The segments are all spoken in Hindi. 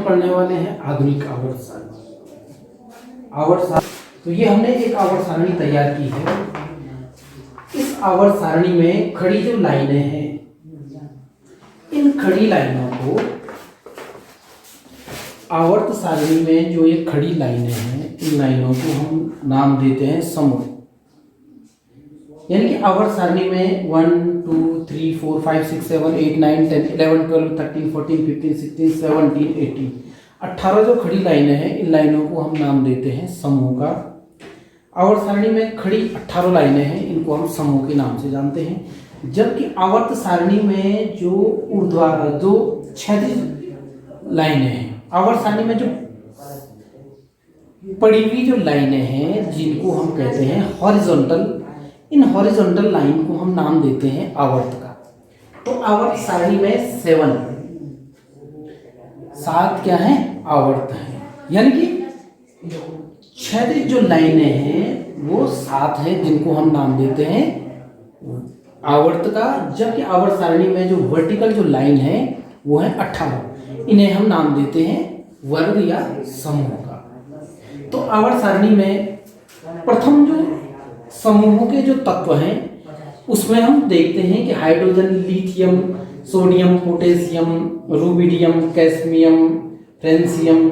पढ़ने वाले हैं आधुनिक आवर्त सारणी। तो ये हमने एक आवर्त सारणी तैयार की है। इस आवर्त सारणी में खड़ी जो लाइनें हैं, इन खड़ी लाइनों को आवर्त सारणी में जो ये खड़ी लाइनें हैं, इन लाइनों को हम नाम देते हैं समूह। यानी कि आवर्त सारणी में 1 2 3 4 5 6 7 8 9 10 11 12 13 14 15 16 17 18 18 जो खड़ी लाइनें हैं, इन लाइनों को हम नाम देते हैं समूह का। आवर्त सारणी में खड़ी 18 लाइनें हैं, इनको हम समूह के नाम से जानते हैं। जबकि आवर्त सारणी में जो ऊर्ध्वाधर जो क्षैतिज लाइनें हैं, आवर्त सारणी में जो पड़ी हुई जो लाइनें हैं, जिनको हम कहते हैं हॉरिजॉन्टल, इन हॉरिजॉन्टल लाइन को हम नाम देते हैं आवर्त का। तो आवर्त सारणी में 7 क्या है? आवर्त है। यानी कि क्षैतिज जो लाइनें हैं वो 7 हैं, जिनको हम नाम देते हैं आवर्त का। जबकि आवर्त सारणी में जो वर्टिकल जो लाइन है वो है 18, इन्हें हम नाम देते हैं वर्ग या समूह का। तो आवर्त सारणी में प्रथम जो समूहों के जो तत्व हैं उसमें हम देखते हैं कि hydrogen, lithium, sodium, potassium, rubidium, cadmium, francium.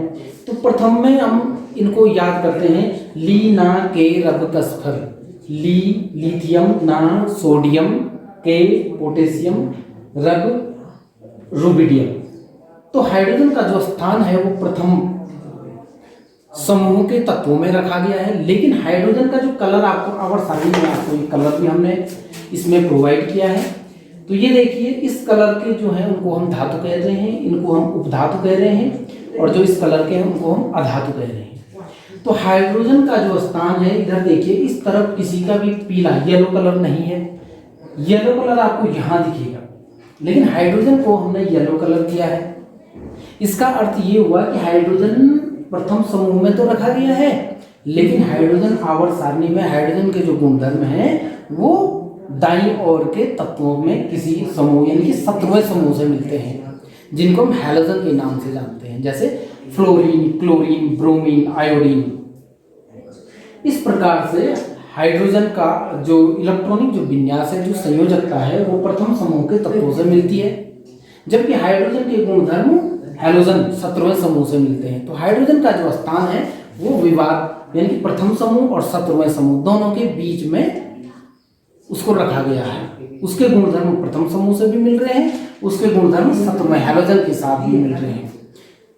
तो प्रथम में हम इनको याद करते हैं ली, ना, के, रब, कसफर। ली लिथियम, ना सोडियम, के पोटेशियम, रब रुबिडियम। तो हाइड्रोजन का जो स्थान है वो प्रथम समूह के तत्वों में रखा गया है। लेकिन हाइड्रोजन का जो कलर आपको आवर्त सारणी में आपको ये कलर भी हमने इसमें प्रोवाइड किया है। तो ये देखिए, इस कलर के जो हैं उनको हम धातु कह रहे हैं, इनको हम उपधातु कह रहे हैं, और जो इस कलर के हैं उनको हम अधातु कह रहे हैं। तो हाइड्रोजन का जो स्थान है, इधर देखिए, इस तरफ किसी का भी पीला येलो कलर नहीं है। येलो कलर आपको यहाँ दिखेगा, लेकिन हाइड्रोजन को हमने येलो कलर किया है। इसका अर्थ ये हुआ कि हाइड्रोजन प्रथम समूह में तो रखा गया है, लेकिन हाइड्रोजन आवर्त सारणी में हाइड्रोजन के जो गुणधर्म हैं वो दाईं ओर के तत्वों में किसी समूह यानी कि 17वें समूह से मिलते हैं, जिनको हम हैलोजन के नाम से जानते हैं, जैसे फ्लोरीन, क्लोरीन, ब्रोमीन, आयोडीन। इस प्रकार से हाइड्रोजन का जो इलेक्ट्रॉनिक जो विन्यास है, जो संयोजकता है, वो प्रथम समूह के तत्वों से मिलती है। जबकि हाइड्रोजन के गुणधर्म हैलोजन 17वें समूह से मिलते हैं। तो हाइड्रोजन का जो स्थान है वो विवाद यानी कि प्रथम समूह और 17वें समूह दोनों के बीच में उसको रखा गया है। उसके गुणधर्म प्रथम समूह से भी मिल रहे हैं, उसके गुणधर्म 17वें हैलोजन के साथ भी मिल रहे हैं।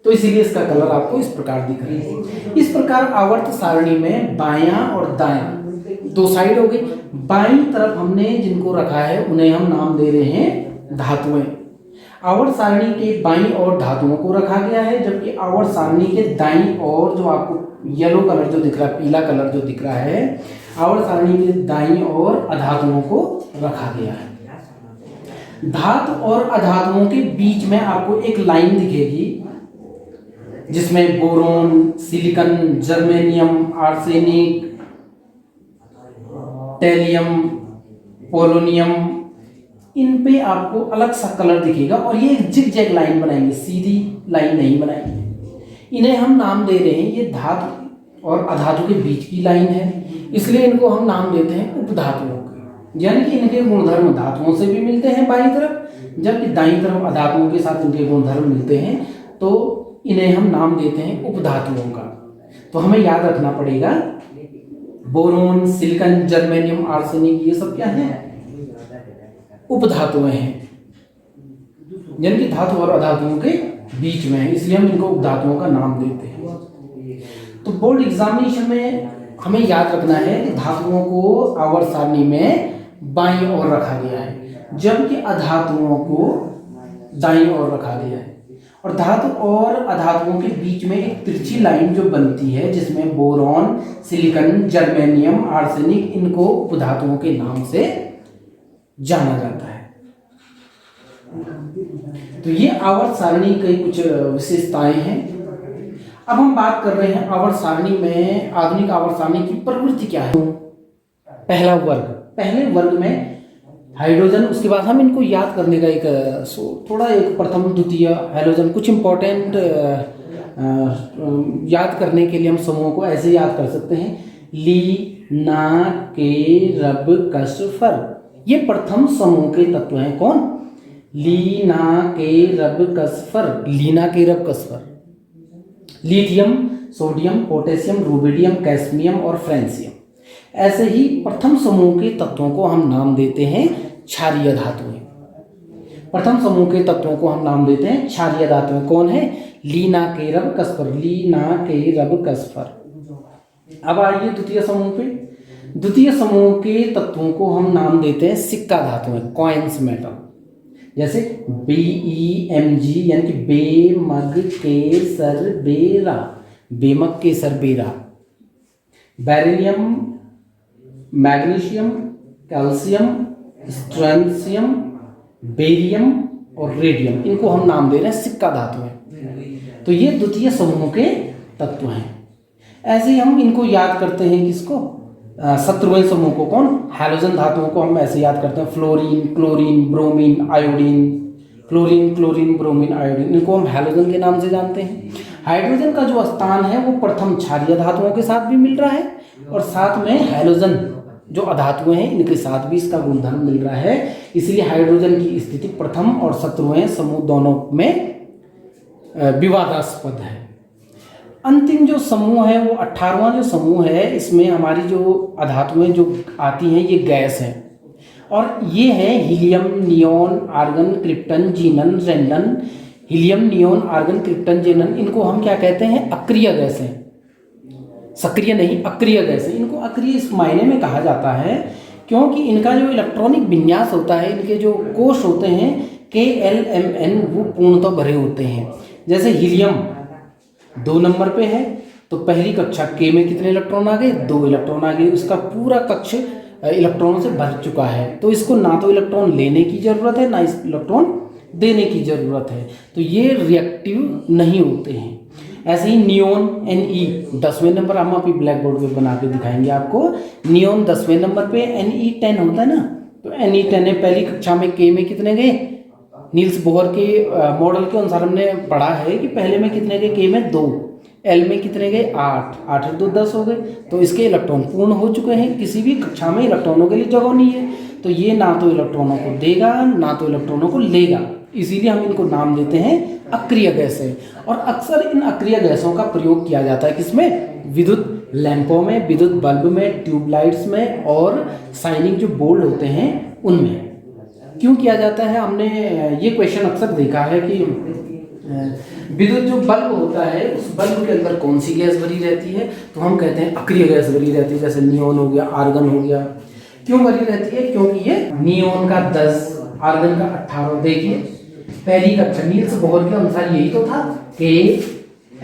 तो इसीलिए इसका कलर आपको इस प्रकार दिख रहा है। इस प्रकार आवर्त सारणी में बायां और दायां दो साइड हो गई। बाईं तरफ हमने जिनको रखा है उन्हें हम नाम दे रहे हैं धातुएं। आवर्त सारणी के बाईं ओर धातुओं को रखा गया है, जबकि आवर्त सारणी के दाईं ओर जो आपको येलो कलर जो दिख रहा है, पीला कलर जो दिख रहा है, आवर्त सारणी के दाईं ओर अधातुओं को रखा गया है। धातु और अधातुओं के बीच में आपको एक लाइन दिखेगी जिसमें boron, silicon, germanium, arsenic, tellurium, polonium, इन पे आपको अलग सा कलर दिखेगा और ये एक जिगजैग लाइन बनाएंगे, सीधी लाइन नहीं बनाएंगे। इन्हें हम नाम दे रहे हैं, ये धातु और अधातु के बीच की लाइन है, इसलिए इनको हम नाम देते हैं उपधातुओं के। यानी कि इनके गुणधर्म धातुओं से भी मिलते हैं बाईं तरफ, जबकि दाईं तरफ अधातुओं के साथ इनके गुणधर्म मिलते हैं, तो इन्हें हम नाम देते हैं उपधातुओं का। तो हमें याद रखना पड़ेगा, बोरोन, सिलिकन, जर्मेनियम, आर्सेनिक, ये सब क्या है? उपधातुएं हैं, यानी कि धातु और अधातुओं के बीच में है, इसलिए हम इनको उपधातुओं का नाम देते हैं। तो बोर्ड एग्जामिनेशन में हमें याद रखना है कि धातुओं को आवर्त सारणी में बाईं ओर रखा गया है, जबकि अधातुओं को दाईं ओर रखा गया है। और धातु और अधातुओं के बीच में एक तिरछी लाइन जो बनती है, जिसमें बोरॉन, सिलिकन, जर्मेनियम, आर्सेनिक, इनको उपधातुओं के नाम से जाना जाता है। तो ये आवर्त सारणी की कुछ विशेषताएं हैं। अब हम बात कर रहे हैं आवर्त सारणी में, आधुनिक आवर्त सारणी की प्रवृत्ति क्या है। पहला वर्ग, पहले वर्ग में हाइड्रोजन, उसके बाद हम इनको याद करने का एक थोड़ा एक प्रथम, द्वितीय, हैलोजन, कुछ इंपॉर्टेंट याद करने के लिए हम समूहों को ऐसे याद कर सकते हैं, ली, ना, के, रब, कस, फर। ये प्रथम समूह के तत्व हैं। कौन? ली, ना, के, रब, कस, फर। लीना, के, रब, कस, फर। लिथियम, सोडियम, पोटेशियम, रूबिडियम, कैस्मियम और फ्रेंसियम। ऐसे ही प्रथम समूह के तत्वों को हम नाम देते हैं क्षारीय धातुएं। प्रथम समूह के तत्वों को हम नाम देते हैं क्षारीय धातुएं। कौन है? ली, ना, के, रब, कस, फर। ली, ना, के, रब, कस, फर। अब आइए द्वितीय समूह पे। द्वितीय समूह के तत्वों को हम नाम देते हैं सिक्का धातुएं, कॉइन्स मेटल। जैसे BeMg यानी कि बे, मग, के, सर, बेरा। बेमग, के, सर, बेरा। Beryllium, magnesium, calcium, strontium, barium और रेडियम, इनको हम नाम दे रहे हैं सिक्का धातुएं। तो ये द्वितीय समूह के तत्व हैं। ऐसे ही हम इनको याद करते हैं, किसको? शत्रुएं समूह को। कौन? हैलोजन धातुओं को हम ऐसे याद करते हैं, fluorine, chlorine, bromine, iodine. Chlorine, chlorine, bromine, iodine, इनको हम हैलोजन के नाम से जानते हैं। हाइड्रोजन का जो स्थान है वो प्रथम क्षारीय धातुओं के साथ भी मिल रहा है और साथ में हैलोजन जो अधातुएं हैं इनके साथ भी इसका गुणधर्म मिल रहा है। इसलिए हाइड्रोजन की स्थिति प्रथम और शत्रुएं समूह दोनों में विवादास्पद है। अंतिम जो समूह है वो 18वां जो समूह है, इसमें हमारी जो अधातुएं जो आती हैं ये गैस हैं और ये है helium, neon, argon, krypton, xenon, radon. Helium, neon, argon, krypton, xenon, इनको हम क्या कहते हैं? अक्रिय गैसें। सक्रिय नहीं, अक्रिय गैसें। इनको अक्रिय इस मायने में कहा जाता है क्योंकि इनका जो इलेक्ट्रॉनिक विन्यास होता है, इनके जो कोश होते हैं KLMN, वो पूर्णतः भरे होते हैं। जैसे हीलियम 2 नंबर पे है तो पहली कक्षा K में कितने इलेक्ट्रॉन आ गए? 2 इलेक्ट्रॉन आ गए। इसका पूरा कक्ष इलेक्ट्रॉनों से भर चुका है, तो इसको ना तो इलेक्ट्रॉन लेने की जरूरत है ना इस इलेक्ट्रॉन देने की जरूरत है, तो ये रिएक्टिव नहीं होते हैं। ऐसे ही नियोन Ne 10वें नंबर, हम अभी ब्लैक बोर्ड पे बना के दिखाएंगे आपको। नियोन 10वें नंबर पे, Ne 10 होता है ना, तो Ne 10 है। पहली कक्षा में K में कितने गए? नील्स बोहर के मॉडल के अनुसार हमने पढ़ा है कि पहले में कितने गए? K में 2, L में कितने गए? 8, 8 और 2 10 हो गए। तो इसके इलेक्ट्रॉन पूर्ण हो चुके हैं, किसी भी कक्षा में इलेक्ट्रॉनों के लिए जगह नहीं है, तो ये ना तो इलेक्ट्रॉनों को देगा ना तो इलेक्ट्रॉनों को लेगा। इसीलिए हम इनको नाम देते हैं अक्रिय गैसें। और अक्सर इन अक्रिय गैसों का प्रयोग किया जाता है किसमें? विद्युत लैंपों में, विद्युत बल्ब में, ट्यूबलाइट्स में और शाइनिंग जो बोर्ड होते हैं उनमें। क्यों किया जाता है? हमने ये क्वेश्चन अक्सर देखा है कि विद्युत जो बल्ब होता है उस बल्ब के अंदर कौन सी गैस भरी रहती है? तो हम कहते हैं अक्रिय गैस भरी रहती है, जैसे नियोन हो गया, आर्गन हो गया। क्यों भरी रहती है? क्योंकि ये नियोन का 10, आर्गन का 18। देखिए पहली कक्षा नील्स बोहर के अनुसार यही तो था, K,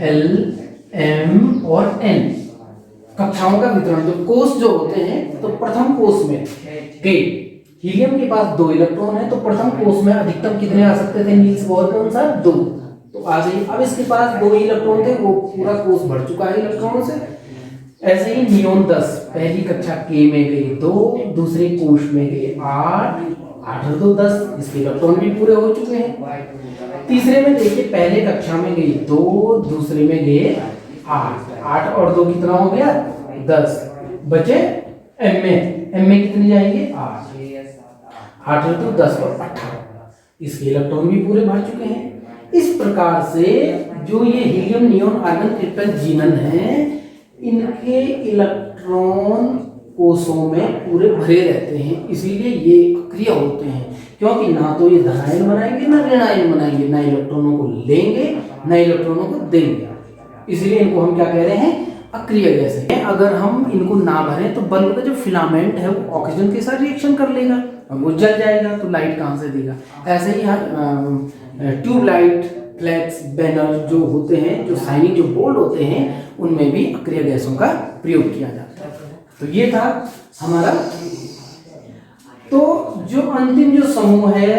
L, M और N कक्षाओं का वितरण। जो कोष जो होते हैं, तो प्रथम कोष में K, हीलियम के पास 2 इलेक्ट्रॉन है, तो प्रथम कोष में अधिकतम कितने आ सकते थे नील्स बोहर के अनुसार? 2, तो आ गई। अब इसके पास 2 इलेक्ट्रॉन थे, वो पूरा कोष भर चुका है इलेक्ट्रॉनों से। ऐसे ही नियोन 10 पहली कक्षा K में गए 2, दूसरे कोष में गए 8, 8 और 2 10, इसके इलेक्ट्रॉन भी पूरे हो चुके हैं। तीसरे में देखिए पहले कक्षा में गए 2, दूसरे में गए 8, 8 और 2 कितना हो गया? 10। बचे M में कितने जाएंगे? 8, 8 और 2 10 और 18, इसके इलेक्ट्रॉन भी पूरे भर चुके हैं। इस प्रकार से जो ये हीलियम, नियोन, आर्गन, क्रिप्टन, जीनन है, इनके इलेक्ट्रॉन कोषों में पूरे भरे रहते हैं, इसीलिए ये अक्रिय होते हैं। क्योंकि ना तो ये धनायन बनाएंगे ना ऋणायन बनाएंगे, ना इलेक्ट्रॉनों को लेंगे ना इलेक्ट्रॉनों को देंगे, इसीलिए इनको हम क्या कह रहे हैं? अक्रिय गैस है। अगर हम इनको ना भरें तो बल्ब का जो फिलामेंट है वो ऑक्सीजन के साथ रिएक्शन कर लेगा, वो जल जाएगा, तो लाइट कहाँ से देगा? ऐसे ही ट्यूबलाइट, फ्लैक्स, बैनर जो होते हैं, जो शाइनिंग जो बोर्ड होते हैं, उनमें भी अक्रिय गैसों का प्रयोग किया जाता है। तो ये था हमारा। तो जो अंतिम जो समूह है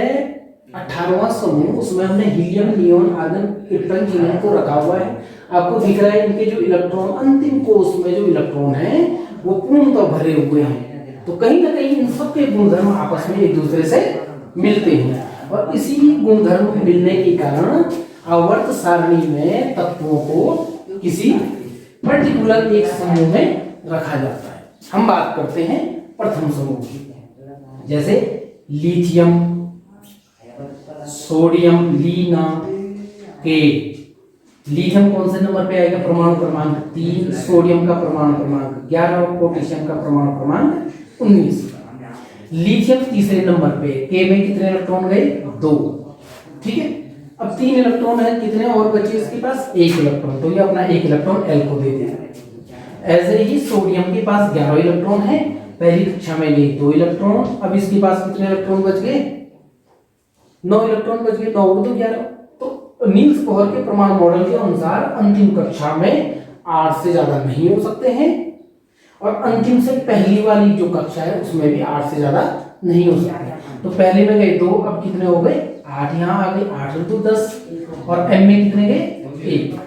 18वां समूह, उसमें हमने हीलियम, नियोन, आर्गन, क्रिप्टन, जीनन को रखा हुआ है। आपको दिख रहा है इनके जो इलेक्ट्रॉन, अंतिम कोष में जो इलेक्ट्रॉन है वो पूर्णतः भरे हुए हैं। तो कहीं ना कहीं इन सब के गुणधर्म आपस में एक दूसरे से मिलते हैं और इसी गुणधर्म मिलने के कारण आवर्त सारणी में तत्वों को किसी पर्टिकुलर एक समूह में रखा जाता है। हम बात करते हैं प्रथम समूह की, जैसे लिथियम, सोडियम, लीना के। लिथियम कौन से नंबर पे आएगा? परमाणु क्रमांक 3, सोडियम का परमाणु क्रमांक 11, पोटेशियम का परमाणु क्रमांक 19। लिथियम तीसरे नंबर पे, के में कितने इलेक्ट्रॉन गए? 2, ठीक है। अब 3 इलेक्ट्रॉन है, कितने और बचे इसके पास? 1 इलेक्ट्रॉन, तो ये अपना 1 इलेक्ट्रॉन एल को दे देगा। ऐसे ही सोडियम के पास 11 इलेक्ट्रॉन है, पहली कक्षा में गई 2 इलेक्ट्रॉन, अब इसके पास कितने इलेक्ट्रॉन बच गए? 9 इलेक्ट्रॉन बच गए, 9 और 2 11। तो नील्स बोहर के परमाणु मॉडल के अनुसार अंतिम कक्षा में 8 से ज्यादा नहीं हो सकते हैं, और अंतिम से पहली वाली जो कक्षा है उसमें भी 8 से ज्यादा नहीं हो सकते। तो पहले में गए 2, अब कितने हो गए? 8 यहाँ आ गए, 8 और 2 10, और एम में कितने गए? 1।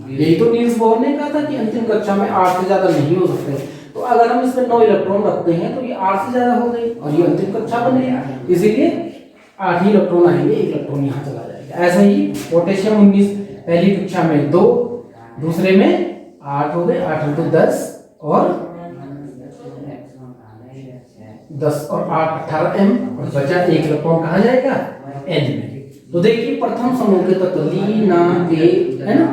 यही तो नील्स बोहर ने कहा था कि अंतिम कक्षा में 8 से ज्यादा नहीं हो सकते। तो अगर हम इसमें 9 इलेक्ट्रॉन रखते हैं तो ये 8 से ज्यादा हो गई और ये अंतिम कक्षा बन गई, इसीलिए 8 ही इलेक्ट्रॉन आएंगे, 1 इलेक्ट्रॉन यहाँ चला जाएगा। ऐसा ही पोटेशियम 19, पहली कक्षा में 2, दूसरे में 8 हो गए, 8 और 2 10, और 10 और 8 18 एम, और बचा 1 इलेक्ट्रॉन कहाँ जाएगा? एन में। तो देखिए प्रथम समूह के तत्व ली, ना, के, है ना,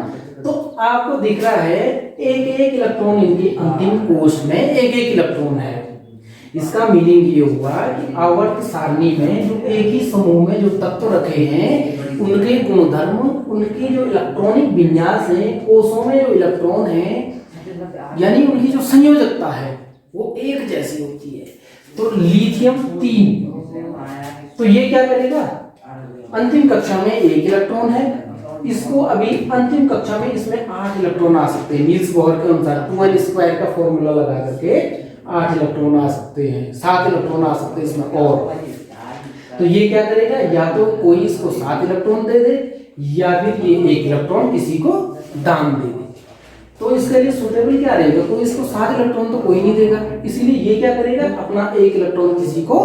तो आपको दिख रहा है एक इलेक्ट्रॉन इनके अंतिम कोश में एक इलेक्ट्रॉन है। इसका मीनिंग ये हुआ कि आवर्त सारणी में जो एक ही समूह में जो तत्व रखे हैं उनके गुणधर्म, उनकी जो इलेक्ट्रॉनिक विन्यास है, कोषों में जो इलेक्ट्रॉन है, यानी उनकी जो संयोजकता है वो एक जैसी होती है। तो लिथियम 3, तो ये क्या करेगा? अंतिम कक्षा में 1 इलेक्ट्रॉन है, इसको अभी अंतिम कक्षा में इसमें 8 इलेक्ट्रॉन आ सकते हैं। नील्स बोहर के अनुसार 2n² का फॉर्मूला लगा करके 8 इलेक्ट्रॉन आ सकते हैं, 7 इलेक्ट्रॉन आ सकते हैं इसमें। और तो ये क्या करेगा? या तो कोई इसको 7 इलेक्ट्रॉन दे दे, या फिर ये 1 इलेक्ट्रॉन किसी को दान दे दे। तो इसके लिए सुटेबल क्या रहेगा? कोई इसको 7 इलेक्ट्रॉन तो कोई नहीं देगा, इसीलिए ये क्या करेगा? अपना 1 इलेक्ट्रॉन किसी को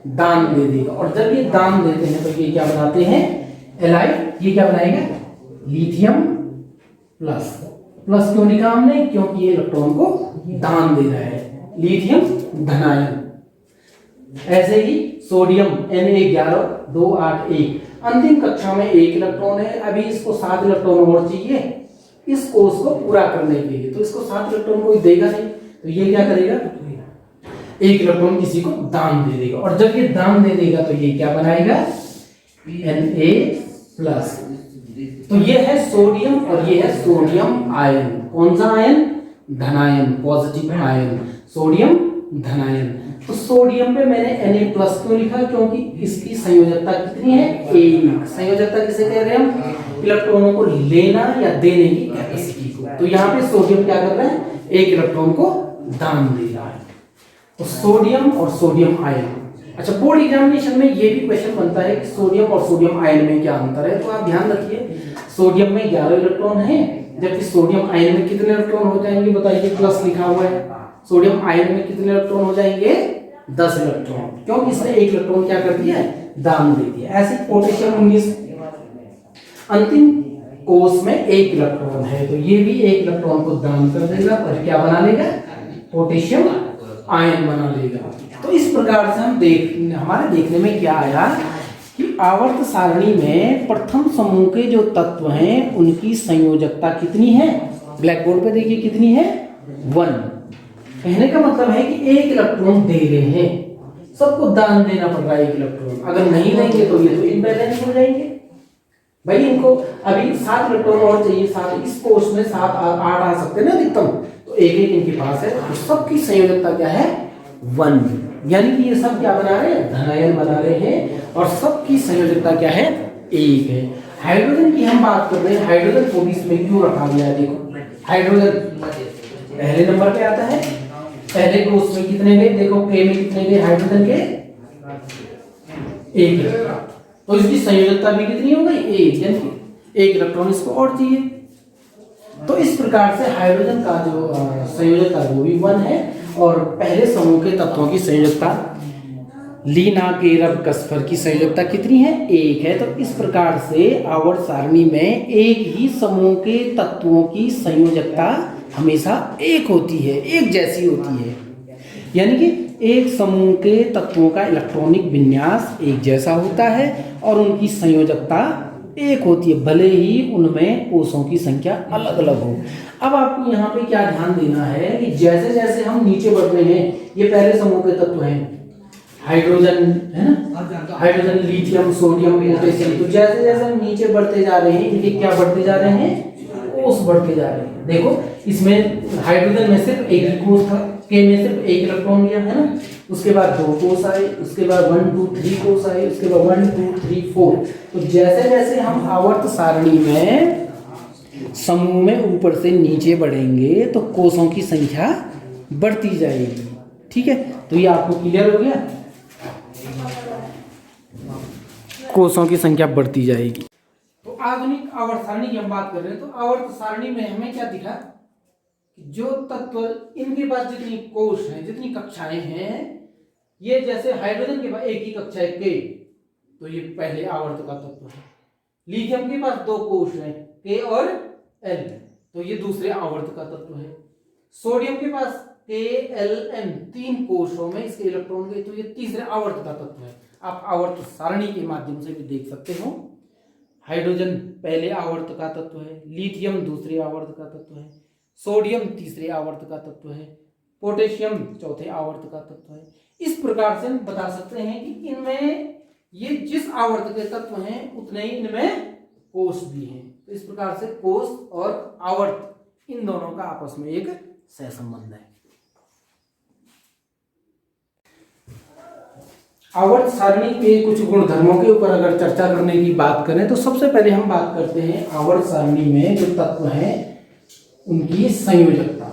दान दे देगा। और जब ये दान देते हैं तो ये क्या बनाते हैं? एलाइड। ये क्या बनाएगा? Lithium plus. प्लस क्यों लिखा हमने? क्योंकि ये इलेक्ट्रॉन को दान दे रहा है, लिथियम धनायन। ऐसे ही सोडियम Na11 2 8 1, अंतिम कक्षा में 1 इलेक्ट्रॉन है, अभी इसको 7 इलेक्ट्रॉन और चाहिए इस कोर्स को पूरा करने के लिए, तो इसको 7 इलेक्ट्रॉन कोई देगा नहीं, तो ये क्या करेगा? 1 इलेक्ट्रॉन किसी को दान दे देगा। और जब ये दान दे देगा तो ये क्या बनाएगा? Na+। तो ये है सोडियम और ये है सोडियम आयन। कौन सा आयन? धनायन, पॉजिटिव आयन, सोडियम धनायन। तो सोडियम पे मैंने Na+ क्यों लिखा? क्योंकि इसकी संयोजकता कितनी है? 1। संयोजकता किसे कह रहे हैं हम? इलेक्ट्रॉनों को लेना या देने की कैपेसिटी को। तो यहाँ पे सोडियम क्या कर रहा है? 1 इलेक्ट्रॉन को दान दे रहा है। तो सोडियम और सोडियम आयन। अच्छा, बोर्ड एग्जामिनेशन में ये भी क्वेश्चन बनता है कि सोडियम और सोडियम आयन में क्या अंतर है। तो आप ध्यान रखिए, सोडियम में 11 इलेक्ट्रॉन है, जबकि सोडियम आयन में कितने इलेक्ट्रॉन हो जाएंगे? बताइए, प्लस लिखा हुआ है। सोडियम आयन में कितने इलेक्ट्रॉन हो जाएंगे? 10 इलेक्ट्रॉन, क्योंकि इसने 1 इलेक्ट्रॉन क्या कर दिया? दान दे दिया। ऐसे पोटेशियम 19, अंतिम कोष में 1 इलेक्ट्रॉन है, तो ये भी 1 इलेक्ट्रॉन को दान कर देगा और क्या बना लेगा? पोटेशियम आयन बना लेगा। तो इस प्रकार से हम हमारे देखने में क्या आया कि आवर्त सारणी में प्रथम समूह के जो तत्व हैं उनकी संयोजकता कितनी है? ब्लैक बोर्ड पे देखिए कितनी है? 1। कहने का मतलब है कि 1 इलेक्ट्रॉन दे रहे हैं, सबको दान देना पड़ रहा है 1 इलेक्ट्रॉन। अगर नहीं देंगे तो ये तो इम्बैलेंस हो जाएंगे। भाई इनको अभी 7 इलेक्ट्रॉन और चाहिए, 7 इस कोष में 7 8 आ सकते हैं ना अधिकतम, तो 1 इनके पास है, तो सबकी संयोजकता क्या है? 1। यानी कि ये सब क्या बना रहे हैं? धनायन बना रहे हैं, और सबकी संयोजकता क्या है? 1 है। हाइड्रोजन की हम बात कर रहे हैं, हाइड्रोजन को भी इसमें क्यों रखा गया है? देखो, हाइड्रोजन पहले नंबर पे आता है, पहले कोष में कितने गए? देखो, के में कितने गए हाइड्रोजन के? 1। तो इसकी संयोजकता भी कितनी हो गई? 1, यानी 1 इलेक्ट्रॉन इसको और चाहिए। तो इस प्रकार से हाइड्रोजन का जो संयोजकता वो भी 1 है, और पहले समूह के तत्वों की संयोजकता लीना केरब कसफर की संयोजकता कितनी है? 1 है। तो इस प्रकार से आवर्त सारणी में एक ही समूह के तत्वों की संयोजकता हमेशा एक होती है, एक जैसी होती है। यानी कि एक समूह के तत्वों का इलेक्ट्रॉनिक विन्यास एक जैसा होता है और उनकी संयोजकता एक होती है, भले ही उनमें कोषों की संख्या अलग अलग हो। अब आपको यहाँ पे क्या ध्यान देना है कि जैसे जैसे हम नीचे बढ़ रहे हैं, ये पहले समूह के तत्व हैं, हाइड्रोजन है ना, हाइड्रोजन, लिथियम, सोडियम, पोटेशियम। तो जैसे जैसे हम नीचे बढ़ते जा रहे हैं, इनके क्या बढ़ते जा रहे हैं? कोष बढ़ते जा रहे हैं। देखो इसमें हाइड्रोजन में सिर्फ एक ही कोष था, के में सिर्फ एक इलेक्ट्रॉन गया है ना, उसके बाद 2 कोष आए, उसके बाद 1 2 3 कोष आए, उसके बाद 1 2 3 4। तो जैसे जैसे हम आवर्त सारणी में समूह में ऊपर से नीचे बढ़ेंगे तो कोषों की संख्या बढ़ती जाएगी। ठीक है, तो ये आपको क्लियर हो गया, कोषों की संख्या बढ़ती जाएगी। तो आधुनिक आवर्त सारणी की हम बात कर रहे हैं, तो आवर्त सारणी में हमें क्या दिखा कि जो तत्व, इनके पास जितनी कोष हैं, जितनी कक्षाएं हैं, ये जैसे हाइड्रोजन के पास एक ही कक्षा है के, तो ये पहले आवर्त का तत्व है। लिथियम के पास 2 कोष हैं के और एल, तो ये दूसरे आवर्त का तत्व है। सोडियम के पास के एल एम 3 कोषों में इसके इलेक्ट्रॉन गए, तो ये तीसरे आवर्त का तत्व है। आप आवर्त सारणी के माध्यम से भी देख सकते हो। हाइड्रोजन पहले आवर्त का तत्व है, लिथियम दूसरे आवर्त का तत्व है, सोडियम तीसरे आवर्त का तत्व है, पोटेशियम चौथे आवर्त का तत्व है। इस प्रकार से हम बता सकते हैं कि इनमें ये जिस आवर्त के तत्व हैं उतने ही इनमें कोष भी हैं। तो इस प्रकार से कोष और आवर्त इन दोनों का आपस में एक सहसंबंध है। आवर्त सारणी के कुछ गुणधर्मों के ऊपर अगर चर्चा करने की बात करें तो सबसे पहले हम बात करते हैं आवर्त सारणी में जो तत्व हैं उनकी संयोजकता।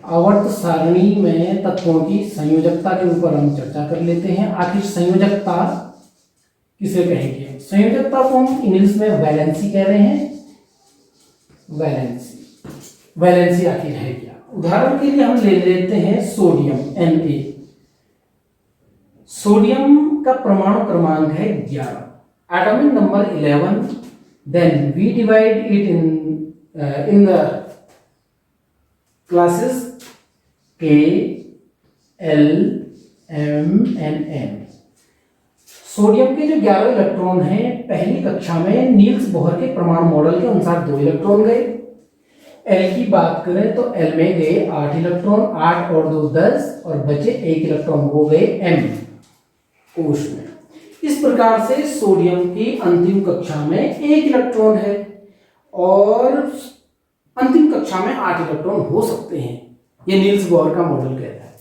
आवर्त सारणी में तत्वों की संयोजकता के ऊपर हम चर्चा कर लेते हैं। आखिर संयोजकता किसे कहेंगे? संयोजकता को हम इंग्लिश में वैलेंसी कह रहे हैं। वैलेंसी आखिर है क्या? उदाहरण के लिए हम ले लेते हैं सोडियम Na। सोडियम का परमाणु क्रमांक है 11, atomic number 11। Then we divide it in the classes K, L, M and N। Sodium के जो 11 इलेक्ट्रॉन हैं, पहली कक्षा में नील्स बोहर के परमाणु मॉडल के अनुसार 2 इलेक्ट्रॉन गए। एल की बात करें तो एल में गए 8 इलेक्ट्रॉन, 8 और 2 10, और बचे 1 इलेक्ट्रॉन, वो गए एम कोष में। इस प्रकार से सोडियम की अंतिम कक्षा में 1 इलेक्ट्रॉन है और अंतिम कक्षा में 8 इलेक्ट्रॉन हो सकते हैं, ये नील्स बोहर का मॉडल कहता है।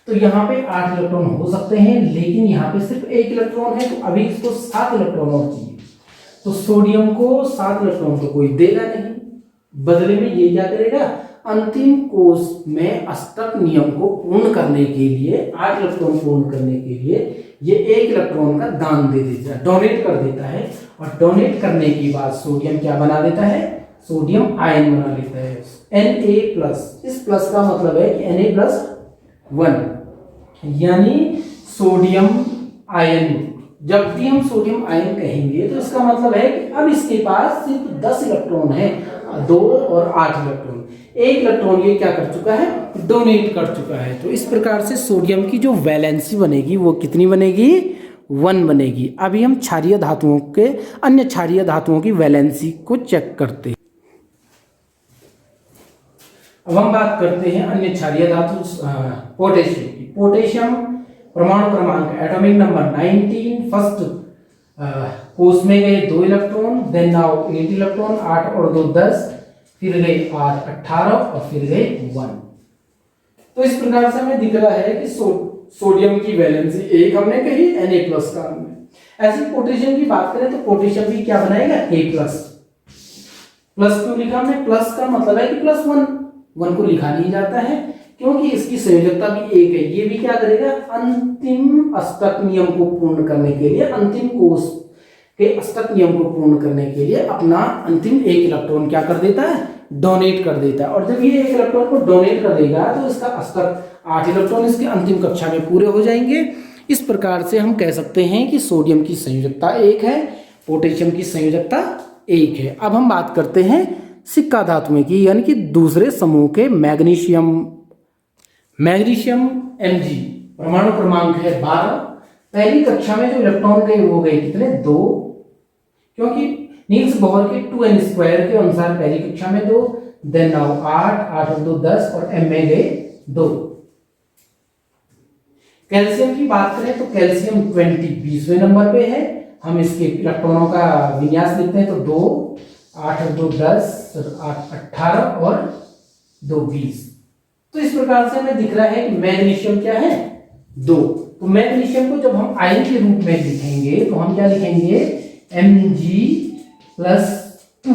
तो यहाँ पे 8 इलेक्ट्रॉन हो सकते हैं, लेकिन यहाँ पे सिर्फ 1 इलेक्ट्रॉन है, तो अभी इसको 7 इलेक्ट्रॉन और चाहिए। तो सोडियम को 7 इलेक्ट्रॉन तो कोई देगा नहीं, बदले में ये क्या करेगा? अंतिम कोष में अष्टक नियम को पूर्ण करने के लिए, 8 इलेक्ट्रॉन पूर्ण करने के लिए ये 1 इलेक्ट्रॉन का दान दे देता है, डोनेट कर देता है। और डोनेट करने के बाद सोडियम क्या बना देता है? सोडियम आयन बना लेता है, Na+। इस प्लस का मतलब है कि Na+1, यानी सोडियम आयन। जब भी हम सोडियम आयन कहेंगे तो इसका मतलब है कि अब इसके पास सिर्फ 10 इलेक्ट्रॉन है, 2 और 8 इलेक्ट्रॉन। 1 इलेक्ट्रॉन ये क्या कर चुका है? डोनेट कर चुका है। तो इस प्रकार से सोडियम की जो वैलेंसी बनेगी वो कितनी बनेगी? 1 बनेगी। अभी हम क्षारीय धातुओं के, अन्य क्षारीय धातुओं की वैलेंसी को चेक करते हैं। अब हम बात करते हैं अन्य क्षारीय धातु पोटेशियम की। पोटेशियम परमाणु क्रमांक एटॉमिक नंबर 19, फर्स्ट कोष में गए 2 इलेक्ट्रॉन, देन नाउ 8 इलेक्ट्रॉन, 8 और 2 10, फिर गए 8 18 और फिर गए 1। तो इस प्रकार से हमें दिख रहा है कि सोडियम की वैलेंसी 1 हमने कही, Na+ का हमने। ऐसे पोटेशियम की बात करें तो पोटेशियम भी क्या बनाएगा? A+। प्लस क्यों लिखा हमने? प्लस का मतलब है कि +1 को लिखा नहीं जाता है क्योंकि इसकी संयोजकता भी 1 है। ये भी क्या करेगा? अंतिम अष्टक नियम को पूर्ण करने के लिए, अंतिम कोष के अष्टक नियम को पूर्ण करने के लिए अपना अंतिम 1 इलेक्ट्रॉन क्या कर देता है? डोनेट कर देता है। और जब ये एक इलेक्ट्रॉन को डोनेट कर देगा तो इसका अष्टक 8 इलेक्ट्रॉन इसके अंतिम कक्षा में पूरे हो जाएंगे। इस प्रकार से हम कह सकते हैं कि सोडियम की संयोजकता 1 है, पोटेशियम की संयोजकता 1 है। अब हम बात करते हैं सिक्का धातुओं की, यानी कि दूसरे समूह के मैग्नीशियम Mg परमाणु क्रमांक है 12। पहली कक्षा में जो इलेक्ट्रॉन गए वो गए कितने? 2, क्योंकि नील्स बोहर के 2n² के अनुसार पहली कक्षा में 2, देन नाउ 8 और 2 10 और m में गए 2। कैल्शियम की बात करें तो कैल्शियम 20 नंबर पे है। हम इसके इलेक्ट्रॉनों का विन्यास लिखते हैं तो 2 8 और 2 10 8 18 और 2 20। तो इस प्रकार से हमें दिख रहा है कि मैग्नीशियम क्या है? 2। तो मैग्नीशियम को जब हम आयन के रूप में लिखेंगे तो हम क्या लिखेंगे? Mg+2।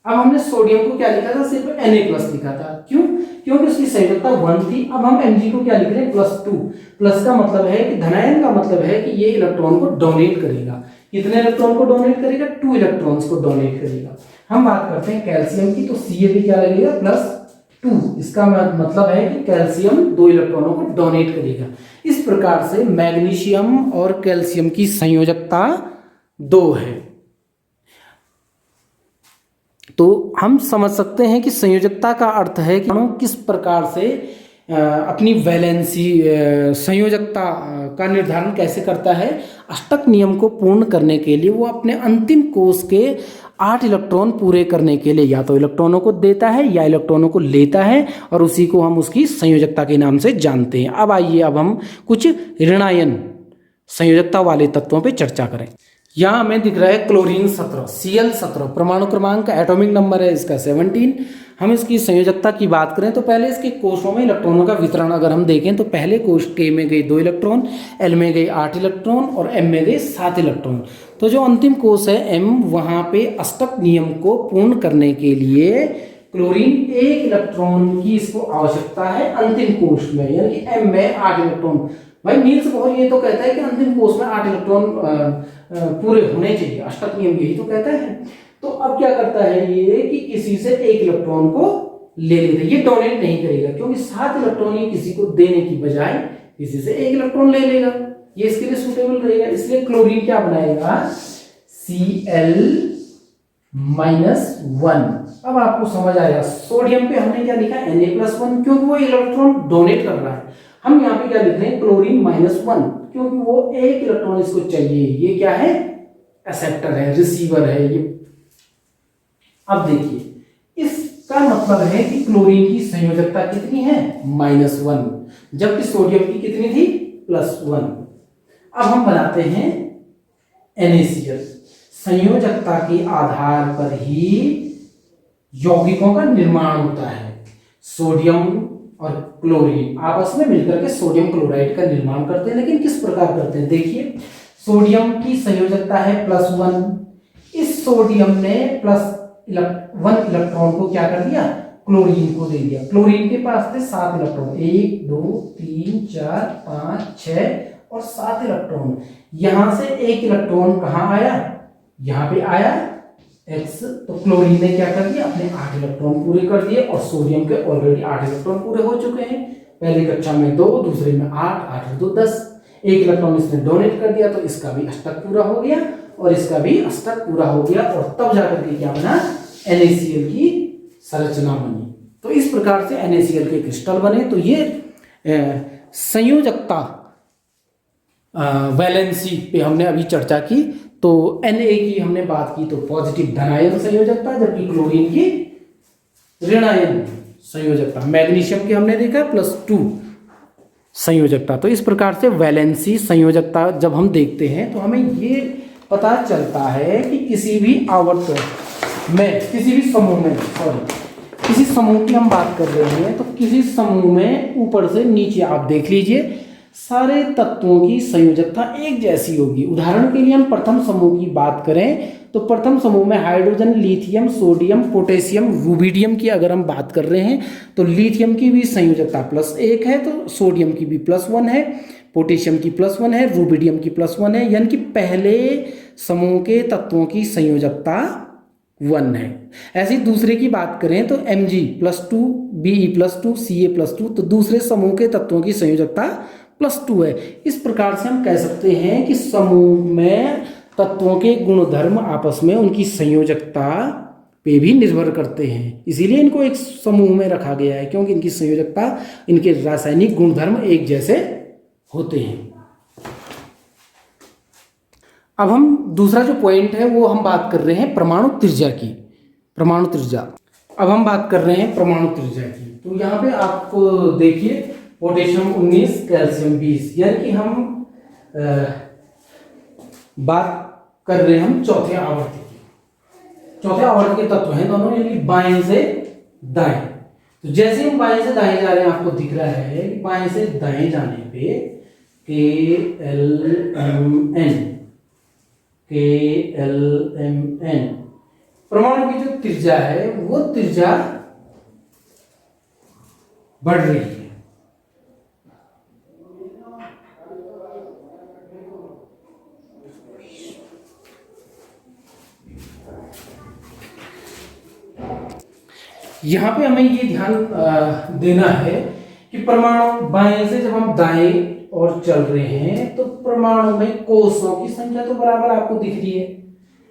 अब हमने सोडियम को क्या लिखा था? सिर्फ Na+ लिखा था। क्यों? क्योंकि उसकी संयोजकता 1 थी। अब हम Mg को क्या लिख रहे हैं? +2। प्लस का मतलब है कि धनायन का मतलब है कि ये इलेक्ट्रॉन को डोनेट करेगा। कितने इलेक्ट्रॉन को डोनेट करेगा? 2 इलेक्ट्रॉन्स को डोनेट करेगा। हम बात करते हैं कैल्शियम की, तो Ca भी क्या लगेगा? +2। इसका मतलब है कि कैल्शियम 2 इलेक्ट्रॉनों को डोनेट करेगा। इस प्रकार से मैग्नीशियम और कैल्शियम की संयोजकता 2 है। तो हम समझ सकते हैं कि संयोजकता का अर्थ है कि अणु किस प्रकार से अपनी वैलेंसी संयोजकता का निर्धारण कैसे करता है। अष्टक नियम को पूर्ण करने के लिए वो अपने अंतिम कोष के 8 इलेक्ट्रॉन पूरे करने के लिए या तो इलेक्ट्रॉनों को देता है या इलेक्ट्रॉनों को लेता है, और उसी को हम उसकी संयोजकता के नाम से जानते हैं। अब आइए अब हम कुछ ऋणायन संयोजकता वाले तत्वों पर चर्चा करें। यहाँ हमें दिख रहा है क्लोरीन 17 Cl17 परमाणु क्रमांक, एटॉमिक नंबर है इसका 17। हम इसकी संयोजकता की बात करें तो पहले इसके कोषों में इलेक्ट्रॉनों का वितरण अगर हम देखें तो पहले कोष K में गए 2 इलेक्ट्रॉन, L में गए 8 इलेक्ट्रॉन और M में गए 7 इलेक्ट्रॉन। तो जो अंतिम कोष है M, वहाँ पे अष्टक नियम को पूर्ण करने के लिए क्लोरीन 1 इलेक्ट्रॉन की इसको आवश्यकता है अंतिम कोष में, यानी कि M में 8 इलेक्ट्रॉन। भाई नील्स बोहर ये तो कहता है कि अंतिम कोष में 8 इलेक्ट्रॉन पूरे होने चाहिए, अष्टक नियम यही तो कहता है। तो अब क्या करता है ये कि किसी से 1 इलेक्ट्रॉन को ले लेता है। ये डोनेट नहीं करेगा क्योंकि 7 इलेक्ट्रॉन ये किसी को देने की बजाय किसी से 1 इलेक्ट्रॉन ले लेगा, ये इसके लिए सुटेबल रहेगा। इसलिए क्लोरीन क्या बनाएगा? Cl-1। अब आपको समझ आएगा। सोडियम पे हमने क्या लिखा? Na+1, क्योंकि वो इलेक्ट्रॉन डोनेट कर रहा है। हम यहाँ पे क्या लिख रहे हैं? क्लोरीन -1, क्योंकि वो 1 इलेक्ट्रॉन इसको चाहिए। ये क्या है? एक्सेप्टर है, रिसीवर है ये। अब देखिए, इसका मतलब है कि क्लोरीन की संयोजकता कितनी है? -1, जबकि सोडियम की कितनी थी? +1। अब हम बनाते हैं NaCl। संयोजकता के आधार पर ही यौगिकों का निर्माण होता है। सोडियम और क्लोरीन आपस में मिलकर के सोडियम क्लोराइड का निर्माण करते हैं। लेकिन किस प्रकार करते हैं? देखिए, सोडियम की संयोजकता है +1। इस सोडियम ने +1 इलेक्ट्रॉन को क्या कर दिया? क्लोरीन को दे दिया। क्लोरीन के पास थे 7 इलेक्ट्रॉन, 1 2 3 4 5 6 और 7 इलेक्ट्रॉन। यहां से 1 इलेक्ट्रॉन कहां आया? यहां पे आया X। तो क्लोरीन ने क्या कर दिया? अपने 8 इलेक्ट्रॉन पूरे कर दिए और सोडियम के ऑलरेडी 8 इलेक्ट्रॉन पूरे हो चुके हैं। पहली कक्षा में 2, दूसरे में 8 8 और 2 10। 1 इलेक्ट्रॉन इसने डोनेट कर दिया तो इसका भी अष्टक पूरा हो गया और इसका भी अष्टक पूरा हो गया, और तब जाकर के क्या बना? NaCl की संरचना बनी। तो इस प्रकार से NaCl के क्रिस्टल बने। तो ये संयोजकता वैलेंसी पे हमने अभी चर्चा की। तो Na की हमने बात की तो पॉजिटिव धनायन संयोजकता, जबकि क्लोरीन की ऋणायन संयोजकता। मैग्नीशियम की हमने देखा +2 संयोजकता। तो इस प्रकार से वैलेंसी संयोजकता जब हम देखते हैं तो हमें ये पता चलता है कि किसी भी आवर्त में, किसी भी समूह में, किसी समूह की हम बात कर रहे हैं तो किसी समूह में ऊपर से नीचे आप देख लीजिए सारे तत्वों की संयोजकता एक जैसी होगी। उदाहरण के लिए हम प्रथम समूह की बात करें तो प्रथम समूह में hydrogen, lithium, sodium, potassium, rubidium की अगर हम बात कर रहे हैं तो लिथियम की भी संयोजकता +1 है, तो सोडियम की भी +1 है, पोटेशियम की +1 है, रूबिडियम की +1 है। यानी कि पहले समूह के तत्वों की संयोजकता 1 है। ऐसी दूसरे की बात करें तो Mg+2 Be+2 Ca+2, तो दूसरे समूह के तत्वों की संयोजकता +2 है। इस प्रकार से हम कह सकते हैं कि समूह में तत्वों के गुणधर्म आपस में उनकी संयोजकता पे भी निर्भर करते हैं, इसीलिए इनको एक समूह में रखा गया है, क्योंकि इनकी संयोजकता, इनके रासायनिक गुणधर्म एक जैसे होते हैं। अब हम दूसरा जो पॉइंट है वो हम बात कर रहे हैं परमाणु त्रिज्या की। परमाणु त्रिज्या, अब हम बात कर रहे हैं परमाणु त्रिज्या की। तो यहाँ पे आप देखिए पोटेशियम 19, कैल्शियम 20, यानी कि हम बात कर रहे हैं हम चौथे आवर्त की। चौथे आवर्त के तत्व हैं दोनों, यानी बाएं से दाएं। तो जैसे हम बाएं से दाएं जा रहे हैं, आपको दिख रहा है कि बाएं से दाएं जाने पे KLMN परमाणु की जो त्रिज्या है वो त्रिज्या बढ़ रही है। यहां पे हमें ये ध्यान देना है कि परमाणु बाएं से जब हम दाएं और चल रहे हैं तो परमाणु में कोषों की संख्या तो बराबर आपको दिख रही है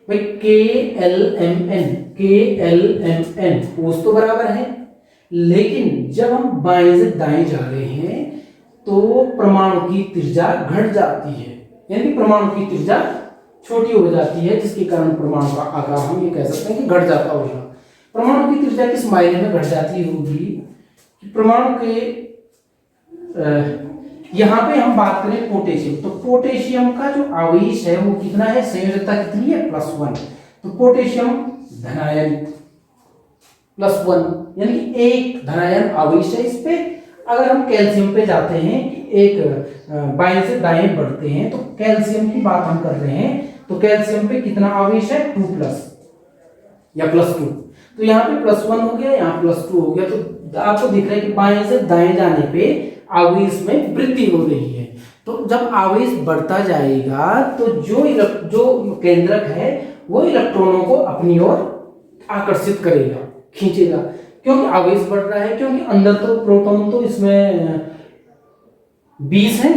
भाई, KLMN कोष तो बराबर है, लेकिन जब हम बाएं से दाएं जा रहे हैं तो परमाणु की त्रिज्या घट जाती है, यानी परमाणु की त्रिज्या छोटी हो जाती है, जिसके कारण परमाणु का आकार हम ये कह सकते हैं कि घट जाता होगा। परमाणु की त्रिज्या किस मायने में घट जाती होगी कि परमाणु के यहाँ पे हम बात करें पोटेशियम, तो पोटेशियम का जो आवेश है वो कितना है, संयोजकता कितनी है, +1। तो पोटेशियम धनायन +1, यानी कि एक धनायन आवेश है इस पे। अगर हम कैल्शियम पे जाते हैं कि एक बाएं से दाएं बढ़ते हैं, तो कैल्शियम की बात हम कर रहे हैं, तो कैल्शियम पे कितना आवेश है, 2+ या +2। तो यहाँ पे +1 हो गया, यहाँ +2 हो गया। तो आपको दिख रहा है कि बाएं से दाएं जाने पे आवेश में वृद्धि हो रही है। तो जब आवेश बढ़ता जाएगा तो जो केंद्रक है वो इलेक्ट्रॉनों को अपनी ओर आकर्षित करेगा, खींचेगा, क्योंकि आवेश बढ़ रहा है, क्योंकि अंदर तो प्रोटॉन तो इसमें 20 है,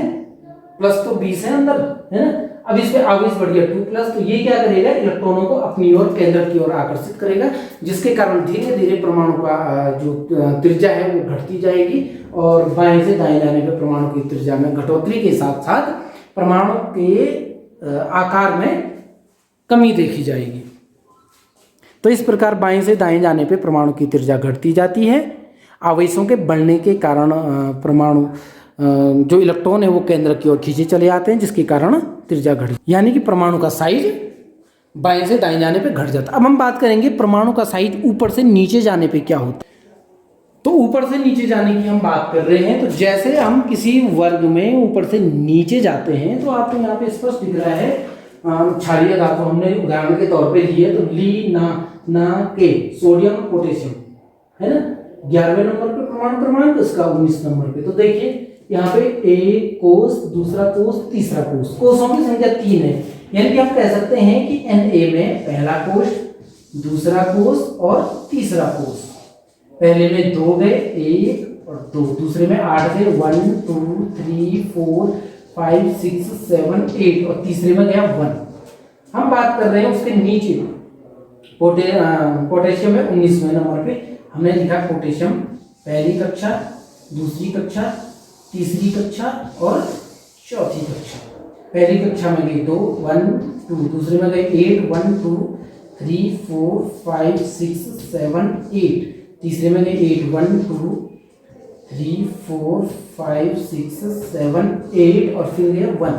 प्लस तो 20 है अंदर, है ना। अब इस पे आवेश बढ़ गया 2+, तो ये क्या करेगा, इलेक्ट्रॉनों को अपनी ओर, केंद्र की ओर आकर्षित करेगा, जिसके कारण धीरे धीरे परमाणु का जो त्रिज्या है वो घटती जाएगी, और बाएं से दाएं जाने पे परमाणु की त्रिज्या में घटोतरी के साथ साथ परमाणु के आकार में कमी देखी जाएगी। तो इस प्रकार बाएं से दाएं जाने पे परमाणु की त्रिज्या घटती जाती है। आवेशों के बढ़ने के कारण परमाणु जो इलेक्ट्रॉन है वो केंद्र की ओर खींचे चले आते हैं, जिसके कारण त्रिज्या घट, यानी कि परमाणु का साइज बाएं से दाएं जाने पे घट जाता है। अब हम बात करेंगे परमाणु का साइज ऊपर से नीचे जाने पे क्या होता है। तो ऊपर से नीचे जाने की हम बात कर रहे हैं, तो जैसे हम किसी वर्ग में ऊपर से नीचे जाते हैं तो आपको यहाँ पे स्पष्ट दिख रहा है, क्षारीय धातु हमने उदाहरण के तौर पे लिए, तो ली ना के सोडियम पोटेशियम, है ना, 11वें नंबर पे परमाणु क्रमांक, इसका 19 नंबर पे। तो देखिए यहाँ पे एक कोष, दूसरा कोष, तीसरा कोष, कोषों की संख्या 3 है, यानी कि हम कह सकते हैं कि Na में पहला कोष, दूसरा कोष और तीसरा कोष। पहले में 2 गए, 1 और 2, दूसरे में 8 गए, 1 2 3 4 5 6 7 8 और तीसरे में गया 1। हम बात कर रहे हैं उसके नीचे पोटेशियम में 19वें नंबर पे हमने लिखा पोटेशियम पहली कक्षा, दूसरी कक्षा, तीसरी कक्षा और चौथी कक्षा। पहली कक्षा में गई 2 1 2, दूसरे में गए 8 1 2 3 4 5 6 7 8, तीसरे में गए 8 1 2 3 4 5 6 7 8 और फिर गया 1।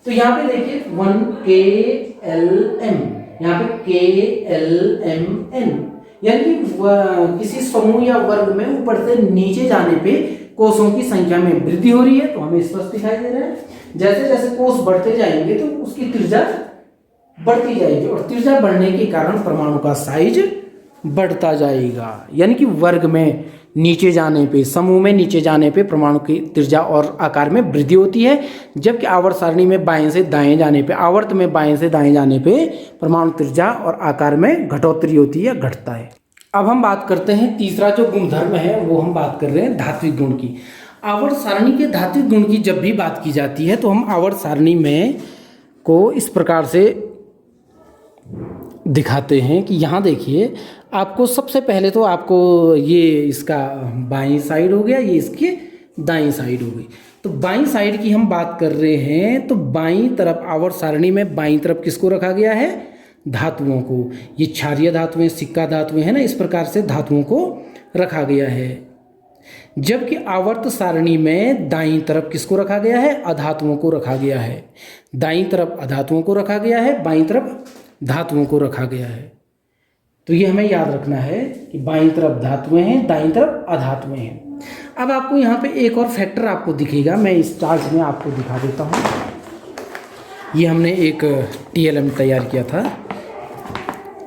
तो यहाँ पे देखिए 1 KLM, यहाँ पे KLMN, यानी कि किसी समूह या वर्ग में ऊपर से नीचे जाने पे कोषों की संख्या में वृद्धि हो रही है। तो हमें स्पष्ट दिखाई दे रहा है, जैसे जैसे कोष बढ़ते जाएंगे तो उसकी त्रिज्या बढ़ती जाएगी, और त्रिज्या बढ़ने के कारण परमाणु का साइज बढ़ता जाएगा, यानी कि वर्ग में नीचे जाने पे, समूह में नीचे जाने पे परमाणु की त्रिज्या और आकार में वृद्धि होती है, जबकि आवर्त सारणी में बाएं से दाएं जाने पे, आवर्त में बाएं से दाएं जाने पे परमाणु त्रिज्या और आकार में घटोत्तरी होती है, घटता है। अब हम बात करते हैं तीसरा जो गुणधर्म है, वो हम बात कर रहे हैं धात्विक गुण की। आवर्त सारणी के धात्विक गुण की जब भी बात की जाती है तो हम आवर्त सारणी में को इस प्रकार से दिखाते हैं कि यहाँ देखिए, आपको सबसे पहले तो आपको ये इसका बाईं साइड हो गया, ये इसकी दाईं साइड हो गई। तो बाईं साइड की हम बात कर रहे हैं, तो बाईं तरफ आवर्त सारणी में बाईं तरफ किसको रखा गया है? धातुओं को। ये क्षारीय धातुएं, सिक्का धातुएं है ना, इस प्रकार से धातुओं को रखा गया है। जबकि आवर्त सारणी में दाईं तरफ किसको रखा गया है? अधातुओं को रखा गया है। दाईं तरफ अधातुओं को रखा गया है, बाईं तरफ धातुओं को रखा गया है। तो ये हमें याद रखना है कि बाईं तरफ धातुएं हैं, दाईं तरफ अधातुएं हैं। अब आपको यहाँ पे एक और फैक्टर आपको दिखेगा, मैं इस चार्ट में आपको दिखा देता हूँ। ये हमने एक TLM तैयार किया था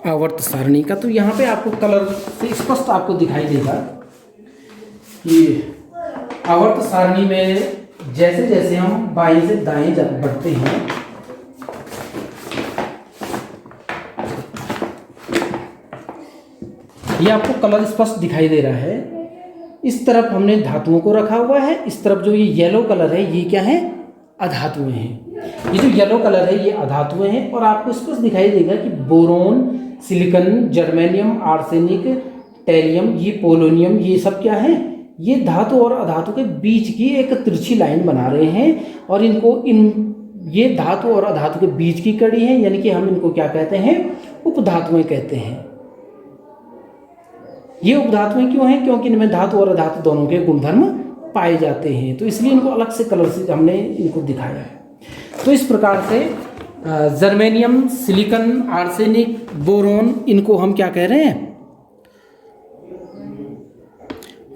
आवर्त सारणी का, तो यहाँ पे आपको कलर से स्पष्ट आपको दिखाई देगा कि आवर्त सारणी में जैसे जैसे हम बाएं से दाएं बढ़ते हैं, ये आपको कलर स्पष्ट दिखाई दे रहा है। इस तरफ हमने धातुओं को रखा हुआ है, इस तरफ जो ये येलो कलर है, ये क्या है? अधातुएं हैं। ये जो येलो कलर है, ये अधातुएं हैं। और आपको स्पष्ट दिखाई देगा कि बोरोन, सिलिकॉन, जर्मेनियम, आर्सेनिक, टेलियम, ये पोलोनियम, ये सब क्या है? ये धातु और अधातु के बीच की एक तिरछी लाइन बना रहे हैं। और ये धातु और अधातु के बीच की कड़ी है, यानी कि हम इनको क्या कहते हैं? उपधातुएं कहते हैं। ये उपधातुएं क्यों हैं? क्योंकि इनमें धातु और अधातु दोनों के गुणधर्म पाए जाते हैं, तो इसलिए इनको अलग से कलर से हमने इनको दिखाया है। तो इस प्रकार से जर्मेनियम, सिलिकॉन, आर्सेनिक, बोरोन, इनको हम क्या कह रहे हैं?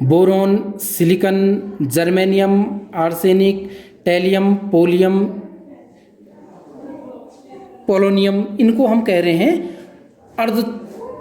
Boron, silicon, germanium, arsenic, tellurium, polonium, इनको हम कह रहे हैं अर्ध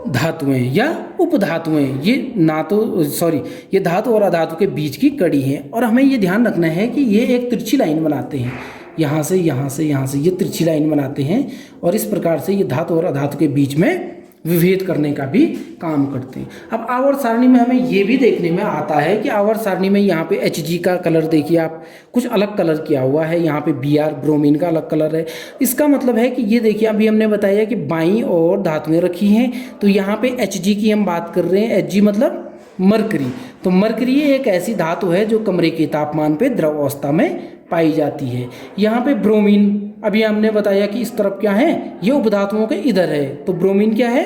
धातुएं या उपधातुएं। ये धातु और अधातु के बीच की कड़ी हैं। और हमें ये ध्यान रखना है कि ये एक तिरछी लाइन बनाते हैं, यहाँ से यहाँ से यहाँ से ये तिरछी लाइन बनाते हैं, और इस प्रकार से ये धातु और अधातु के बीच में विभेद करने का भी काम करते हैं। अब आवर्त सारणी में हमें ये भी देखने में आता है कि आवर्त सारणी में यहाँ पे Hg का कलर देखिए आप, कुछ अलग कलर किया हुआ है। यहाँ पे Br, ब्रोमीन का अलग कलर है। इसका मतलब है कि ये देखिए, अभी हमने बताया कि बाईं और धातुएं रखी हैं, तो यहाँ पे Hg की हम बात कर रहे हैं। Hg मतलब मरकरी। तो मरकरी एक ऐसी धातु है जो कमरे के तापमान पे द्रव अवस्था में पाई जाती है। यहाँ पे ब्रोमीन, अभी हमने बताया कि इस तरफ क्या है? ये उपधातुओं के इधर है, तो ब्रोमीन क्या है?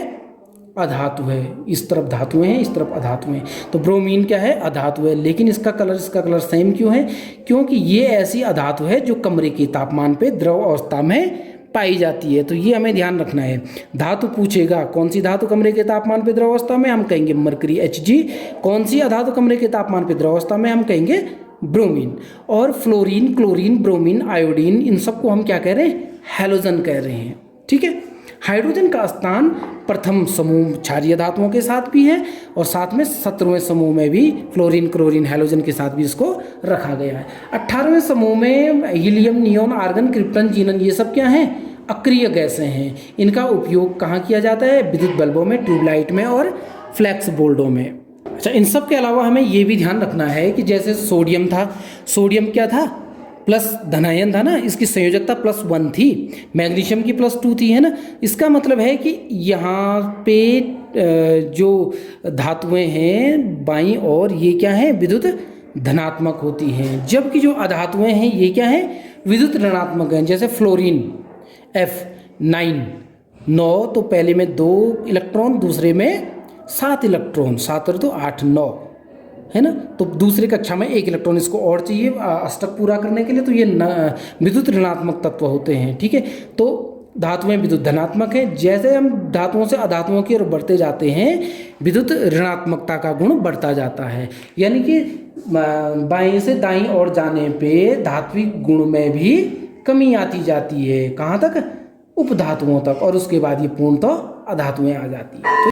अधातु है। इस तरफ धातुएं हैं, इस तरफ अधातु हैं, तो ब्रोमीन क्या है? अधातु है। लेकिन इसका कलर सेम क्यों है? क्योंकि ये ऐसी अधातु है जो कमरे के तापमान पे द्रव अवस्था में पाई जाती है। तो ये हमें ध्यान रखना है। धातु पूछेगा, कौन सी धातु कमरे के तापमान पे द्रव अवस्था में? हम कहेंगे मरकरी Hg। कौन सी अधातु कमरे के तापमान पे द्रव अवस्था में? हम कहेंगे ब्रोमीन। और फ्लोरीन, क्लोरीन, ब्रोमीन, आयोडीन, इन सबको हम क्या कह रहे हैं? हैलोजन कह रहे हैं। ठीक है। हाइड्रोजन का स्थान प्रथम समूह क्षारीय धातुओं के साथ भी है, और साथ में 17वें समूह में भी फ्लोरीन, क्लोरीन, हैलोजन के साथ भी इसको रखा गया है। 18वें समूह में हीलियम, नियोन, आर्गन, क्रिप्टन, जीनन, ये सब क्या हैं? अक्रिय गैसें हैं। इनका उपयोग कहाँ किया जाता है? विद्युत बल्बों में, ट्यूबलाइट में और फ्लैक्स बोर्डों में। अच्छा, इन सब के अलावा हमें ये भी ध्यान रखना है कि जैसे सोडियम था, सोडियम क्या था? प्लस धनायन था ना, इसकी संयोजकता +1 थी। मैग्नीशियम की +2 थी, है ना। इसका मतलब है कि यहाँ पे जो धातुएं हैं बाईं और, ये क्या है? विद्युत धनात्मक होती हैं, जबकि जो अधातुएं हैं ये क्या है? विद्युत ऋणात्मक हैं। जैसे फ्लोरीन F9, 9, तो पहले में 2 इलेक्ट्रॉन, दूसरे में 7 इलेक्ट्रॉन, 7 और 2 8, 9, है ना। तो दूसरी कक्षा में 1 इलेक्ट्रॉन इसको और चाहिए अष्टक पूरा करने के लिए, तो ये विद्युत ऋणात्मक तत्व होते हैं। ठीक है। तो धातुएं विद्युत धनात्मक हैं। जैसे हम धातुओं से अधातुओं की ओर बढ़ते जाते हैं, विद्युत ऋणात्मकता का गुण बढ़ता जाता है। यानी कि बाएं से दाईं ओर जाने पे धात्विक गुण में भी कमी आती जाती है। कहाँ तक? उपधातुओं तक, और उसके बाद ये पूर्णतः अधातुएं आ जाती है।